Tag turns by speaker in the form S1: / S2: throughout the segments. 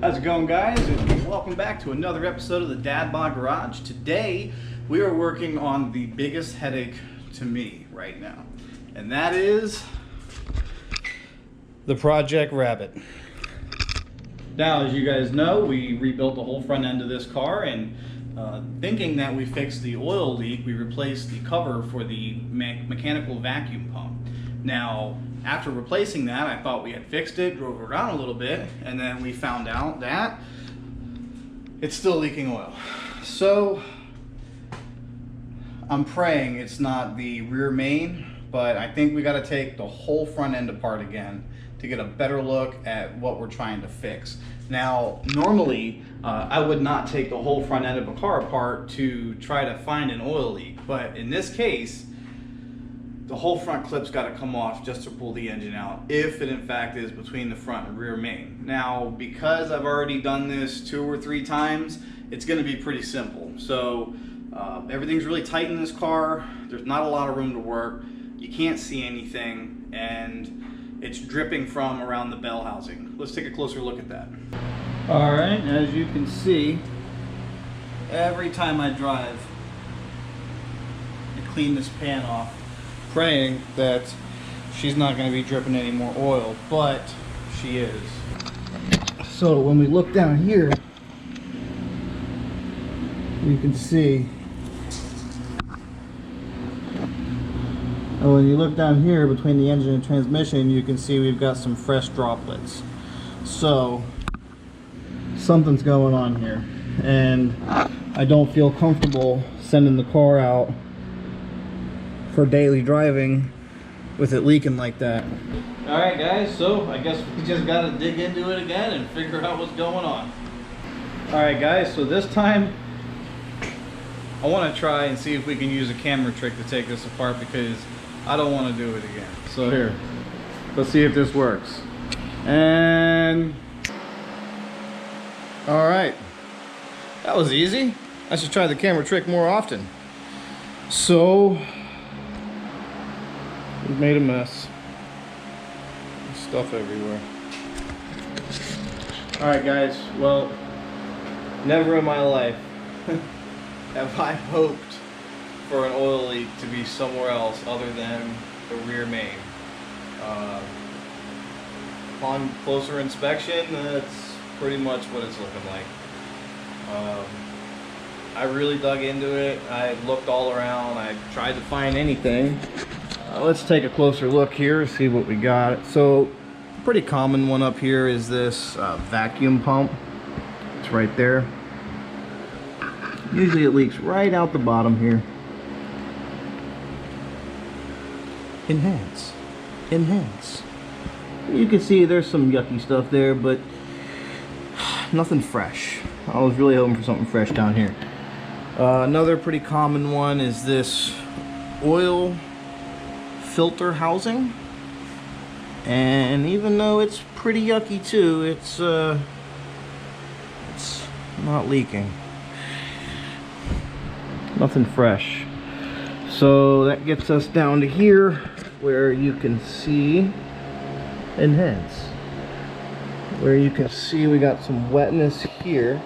S1: How's it going, guys? And welcome back to another episode of the Dad Bod Garage. Today we are working on the biggest headache to me right now, and that is the Project Rabbit. Now, as you guys know, we rebuilt the whole front end of this car, and thinking that we fixed the oil leak, we replaced the cover for the mechanical vacuum pump. Now, after replacing that, I thought we had fixed it, drove around a little bit, and then we found out that it's still leaking oil. So I'm praying it's not the rear main, but I think we got to take the whole front end apart again to get a better look at what we're trying to fix. Now, normally I would not take the whole front end of a car apart to try to find an oil leak, but in this case, the whole front clip's got to come off just to pull the engine out, if it in fact is between the front and rear main. Now, because I've already done this 2 or 3 times, it's going to be pretty simple. So everything's really tight in this car. There's not a lot of room to work. You can't see anything, and it's dripping from around the bell housing. Let's take a closer look at that. All right, as you can see, every time I drive, I clean this pan off, praying that she's not going to be dripping any more oil, but she is. So when we look down here, you can see, when you look down here between the engine and transmission, you can see we've got some fresh droplets. So something's going on here, and I don't feel comfortable sending the car out for daily driving with it leaking like that. All right, guys, so I guess we just got to dig into it again and figure out what's going on. All right, guys, so this time I want to try and see if we can use a camera trick to take this apart, because I don't want to do it again. So here, let's see if this works. And all right, that was easy. I should try the camera trick more often. So we've made a mess. There's stuff everywhere. Alright, guys, well, never in my life have I hoped for an oil leak to be somewhere else other than the rear main. Upon closer inspection, that's pretty much what it's looking like. I really dug into it. I looked all around. I tried to find anything. Let's take a closer look here, see what we got. So, pretty common one up here is this vacuum pump. It's right there. Usually it leaks right out the bottom here. Enhance. Enhance. You can see there's some yucky stuff there, but nothing fresh. I was really hoping for something fresh down here. Another pretty common one is this oil filter housing, and even though it's pretty yucky too, it's not leaking. Nothing fresh. So that gets us down to here, where you can see enhance, where you can see we got some wetness here,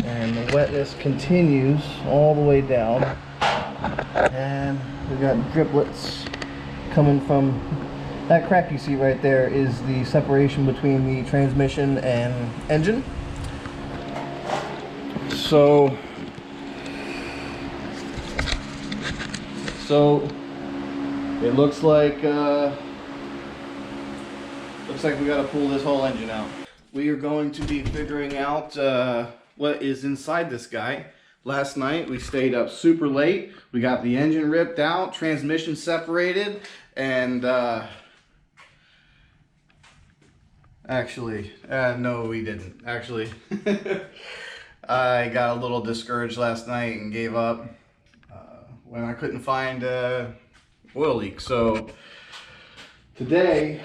S1: and the wetness continues all the way down, and we got driplets coming from that crack you see right there. Is the separation between the transmission and engine. So it looks like we got to pull this whole engine out. We are going to be figuring out what is inside this guy. Last night we stayed up super late. We got the engine ripped out, transmission separated, and actually, no, we didn't. Actually, I got a little discouraged last night and gave up when I couldn't find oil leak. So today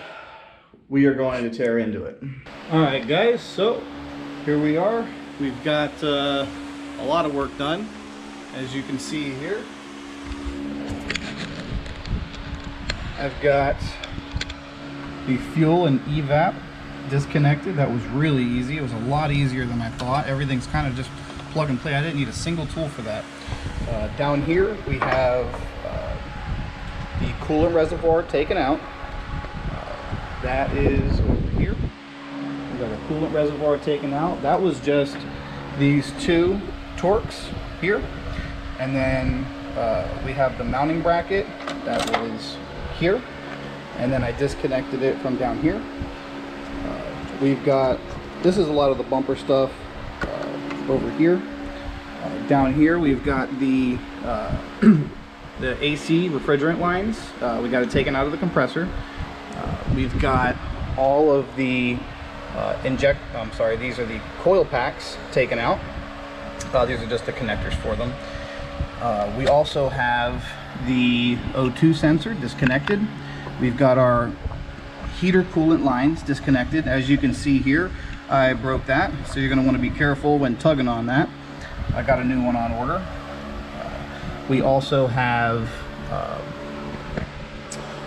S1: we are going to tear into it. All right, guys, so here we are. We've got a lot of work done, as you can see here. I've got the fuel and evap disconnected. That was really easy. It was a lot easier than I thought. Everything's kind of just plug and play. I didn't need a single tool for that. Down here we have the coolant reservoir taken out. That is over here. We've got a coolant reservoir taken out. That was just these two Torx here. And then we have the mounting bracket that was here. And then I disconnected it from down here. We've got, this is a lot of the bumper stuff over here. Down here we've got the the AC refrigerant lines. We got it taken out of the compressor. We've got all of the these are the coil packs taken out. These are just the connectors for them. We also have the O2 sensor disconnected. We've got our heater coolant lines disconnected. As you can see here, I broke that, so you're going to want to be careful when tugging on that. I got a new one on order. We also have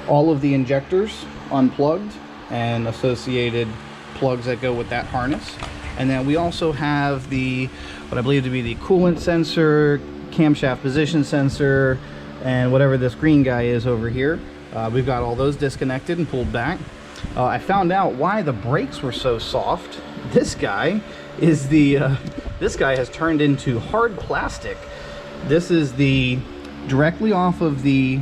S1: all of the injectors unplugged and associated plugs that go with that harness. And then we also have the, what I believe to be the coolant sensor, camshaft position sensor, and whatever this green guy is over here. We've got all those disconnected and pulled back. I found out why the brakes were so soft. This guy is the, this guy has turned into hard plastic. This is the directly off of the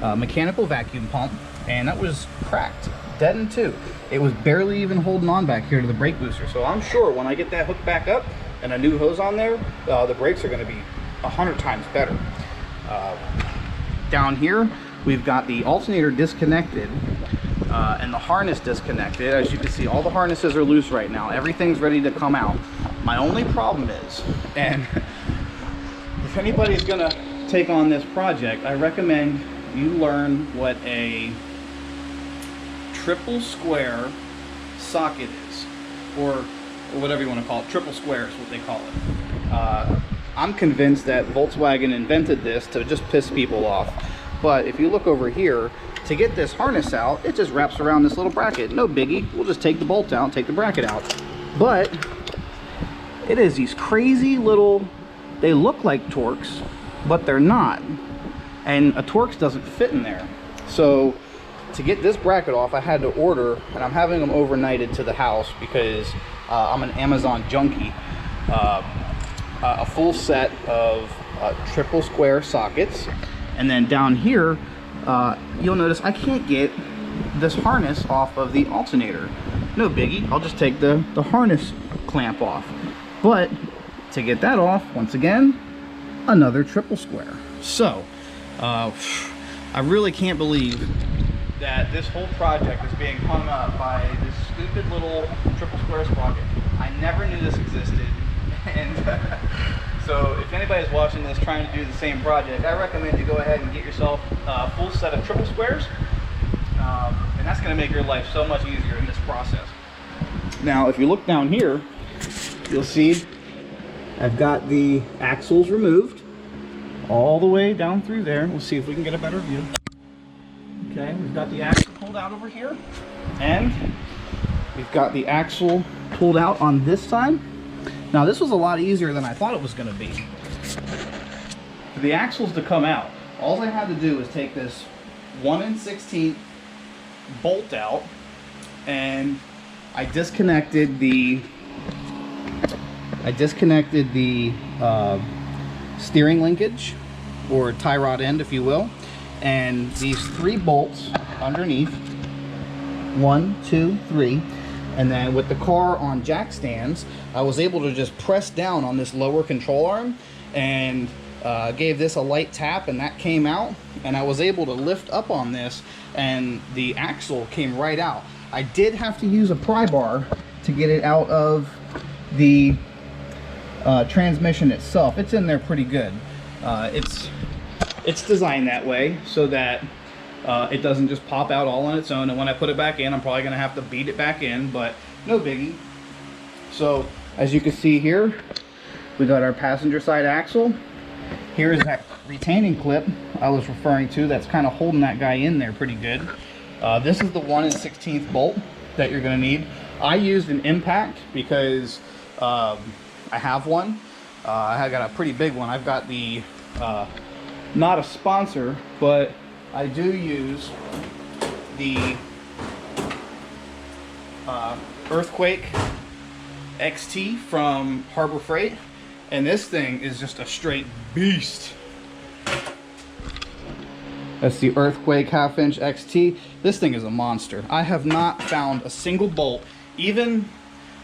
S1: mechanical vacuum pump, and that was cracked, dead in two. It was barely even holding on back here to the brake booster. So I'm sure when I get that hooked back up and a new hose on there, the brakes are going to be 100 times better. Down here, we've got the alternator disconnected and the harness disconnected. As you can see, all the harnesses are loose right now. Everything's ready to come out. My only problem is, and if anybody's gonna take on this project, I recommend you learn what a triple square socket is, or whatever you want to call it. Triple square is what they call it. I'm convinced that Volkswagen invented this to just piss people off. But if you look over here, to get this harness out, it just wraps around this little bracket. No biggie. We'll just take the bolt out, take the bracket out. But it is these crazy little, they look like Torx, but they're not. And a Torx doesn't fit in there. So to get this bracket off, I had to order, and I'm having them overnighted to the house because I'm an Amazon junkie, a full set of triple square sockets. And then down here, you'll notice I can't get this harness off of the alternator. No biggie, I'll just take the harness clamp off. But to get that off, once again, another triple square. So, I really can't believe that this whole project is being hung up by this stupid little triple square sprocket. I never knew this existed. And so if anybody's watching this trying to do the same project, I recommend you go ahead and get yourself a full set of triple squares. And that's going to make your life so much easier in this process. Now, if you look down here, you'll see I've got the axles removed all the way down through there. We'll see if we can get a better view. Okay, we've got the axle pulled out over here, and we've got the axle pulled out on this side. Now, this was a lot easier than I thought it was going to be. For the axles to come out, all I had to do was take this 1/16 bolt out, and I disconnected the steering linkage, or tie rod end, if you will, and these 3 bolts underneath, 1, 2, 3. And then with the car on jack stands, I was able to just press down on this lower control arm and gave this a light tap, and that came out, and I was able to lift up on this and the axle came right out. I did have to use a pry bar to get it out of the transmission itself. It's in there pretty good. It's designed that way so that it doesn't just pop out all on its own, and when I put it back in, I'm probably going to have to beat it back in, but no biggie. So as you can see here, we got our passenger side axle. Here's that retaining clip I was referring to that's kind of holding that guy in there pretty good. This is the 1/16 bolt that you're going to need. I used an impact because I have one. I got a pretty big one. I've got the, not a sponsor, but I do use the Earthquake XT from Harbor Freight, and this thing is just a straight beast. That's the Earthquake 1/2" XT. This thing is a monster. I have not found a single bolt. Even,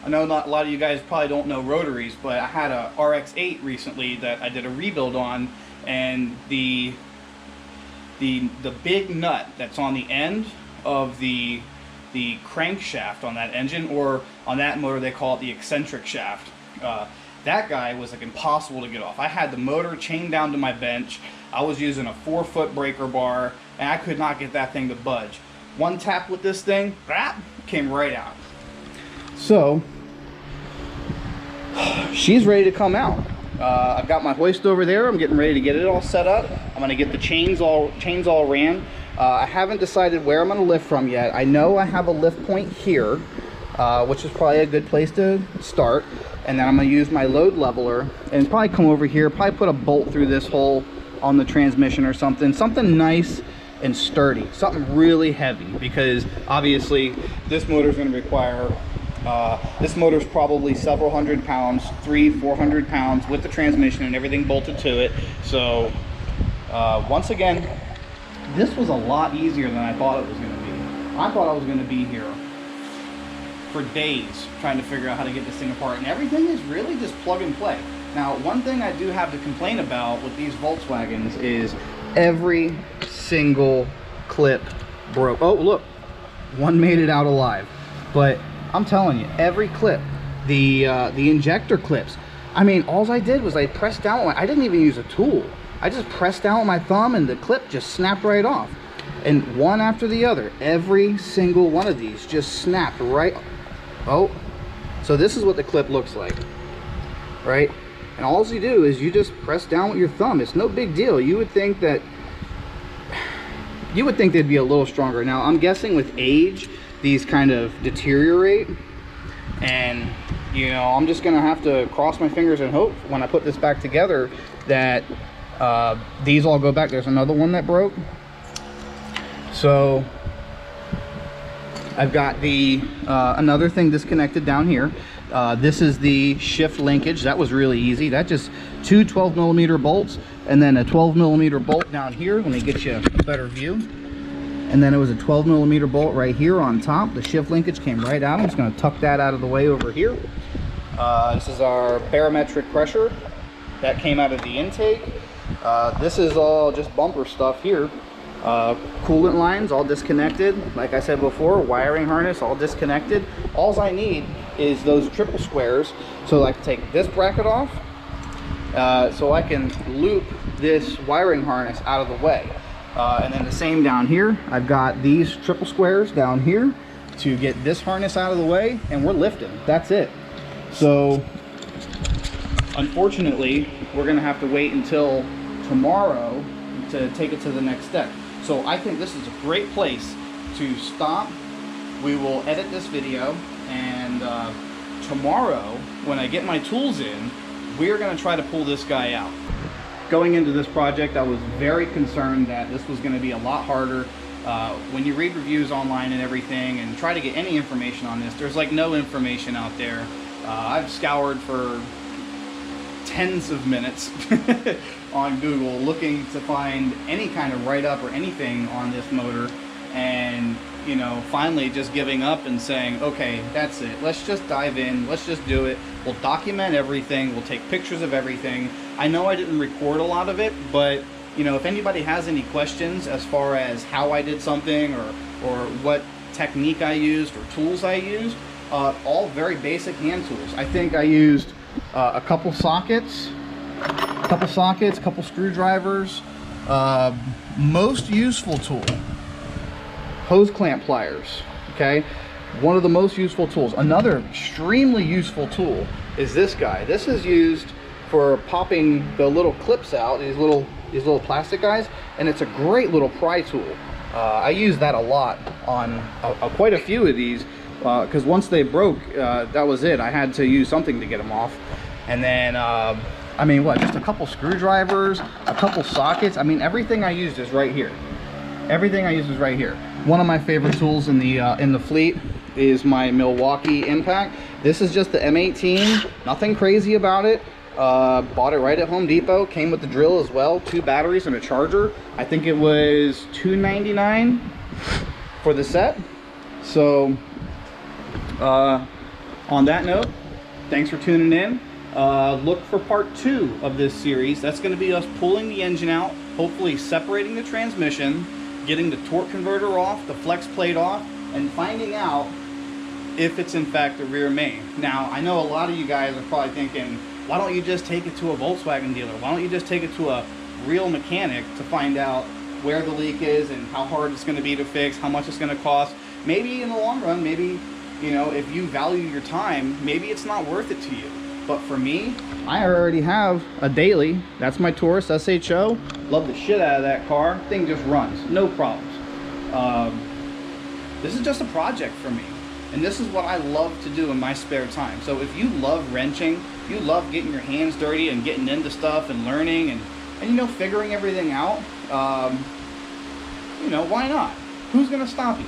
S1: I know not a lot of you guys probably don't know rotaries, but I had a RX-8 recently that I did a rebuild on, and the big nut that's on the end of the crankshaft on that engine, or on that motor they call it the eccentric shaft. That guy was like impossible to get off. I had the motor chained down to my bench. I was using a 4-foot breaker bar, and I could not get that thing to budge. One tap with this thing, came right out. So she's ready to come out. I've got my hoist over there. I'm getting ready to get it all set up. I'm gonna get the chains all ran. I haven't decided where I'm gonna lift from yet. I know I have a lift point here, which is probably a good place to start. And then I'm gonna use my load leveler and probably come over here, probably put a bolt through this hole on the transmission or something nice and sturdy, something really heavy, because obviously this motor is going to require, this motor is probably several hundred pounds, 300-400 pounds with the transmission and everything bolted to it. So once again, this was a lot easier than I thought it was going to be. I thought I was going to be here for days trying to figure out how to get this thing apart, and everything is really just plug and play. Now, one thing I do have to complain about with these Volkswagens is every single clip broke. Oh, look, one made it out alive. But I'm telling you, every clip, the injector clips, I mean, all I did was I pressed down with I didn't even use a tool. I just pressed down with my thumb and the clip just snapped right off. And one after the other, every single one of these just snapped right. Oh, so this is what the clip looks like, right? And all you do is you just press down with your thumb. It's no big deal. You would think they'd be a little stronger. Now, I'm guessing with age, these kind of deteriorate. And, you know, I'm just gonna have to cross my fingers and hope when I put this back together that these all go back. There's another one that broke. So I've got the another thing disconnected down here. This is the shift linkage. That was really easy. That just two 12mm bolts and then a 12mm bolt down here. Let me get you a better view. And then it was a 12mm bolt right here on top. The shift linkage came right out. I'm just going to tuck that out of the way over here. This is our barometric pressure that came out of the intake. This is all just bumper stuff here. Coolant lines all disconnected. Like I said before, wiring harness all disconnected. All I need is those triple squares so I can take this bracket off, so I can loop this wiring harness out of the way. And then the same down here. I've got these triple squares down here to get this harness out of the way, and we're lifting. That's it. So unfortunately, we're gonna have to wait until tomorrow to take it to the next step. So I think this is a great place to stop. We will edit this video, and tomorrow when I get my tools in, we're going to try to pull this guy out. Going into this project, I was very concerned that this was going to be a lot harder. When you read reviews online and everything and try to get any information on this, there's like no information out there. I've scoured for tens of minutes on Google looking to find any kind of write-up or anything on this motor, and you know, finally just giving up and saying, okay, that's it, let's just dive in, let's just do it. We'll document everything, we'll take pictures of everything. I know I didn't record a lot of it, but you know, if anybody has any questions as far as how I did something or what technique I used or tools I used, all very basic hand tools. I think I used a couple sockets, couple screwdrivers. Most useful tool, hose clamp pliers. Okay, one of the most useful tools. Another extremely useful tool is this guy. This is used for popping the little clips out, these little plastic guys, and it's a great little pry tool. I use that a lot on quite a few of these because once they broke, that was it. I had to use something to get them off. And then I mean, what, just a couple screwdrivers, a couple sockets. I mean, everything I used is right here. Everything I used is right here. One of my favorite tools in the fleet is my Milwaukee Impact. This is just the M18, nothing crazy about it. Bought it right at Home Depot. Came with the drill as well, 2 batteries and a charger. I think it was $2.99 for the set. So on that note, thanks for tuning in. Look for part 2 of this series. That's going to be us pulling the engine out, hopefully separating the transmission, getting the torque converter off, the flex plate off, and finding out if it's in fact the rear main. Now, I know a lot of you guys are probably thinking, why don't you just take it to a Volkswagen dealer? Why don't you just take it to a real mechanic to find out where the leak is and how hard it's going to be to fix, how much it's going to cost? Maybe in the long run, maybe, you know, if you value your time, maybe it's not worth it to you. But for me, I already have a daily. That's my Taurus SHO. Love the shit out of that car. Thing just runs, no problems. This is just a project for me. And this is what I love to do in my spare time. So if you love wrenching, if you love getting your hands dirty and getting into stuff and learning and you know, figuring everything out, you know, why not? Who's gonna stop you?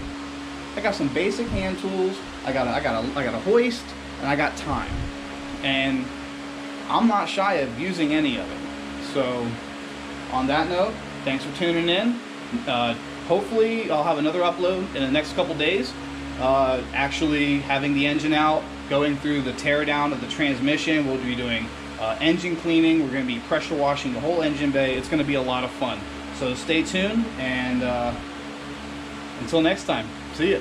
S1: I got some basic hand tools. I got a hoist, and I got time. And I'm not shy of using any of it. So on that note, thanks for tuning in. Hopefully I'll have another upload in the next couple days. Actually having the engine out, going through the tear down of the transmission. We'll be doing engine cleaning. We're going to be pressure washing the whole engine bay. It's going to be a lot of fun. So stay tuned, and until next time, see ya.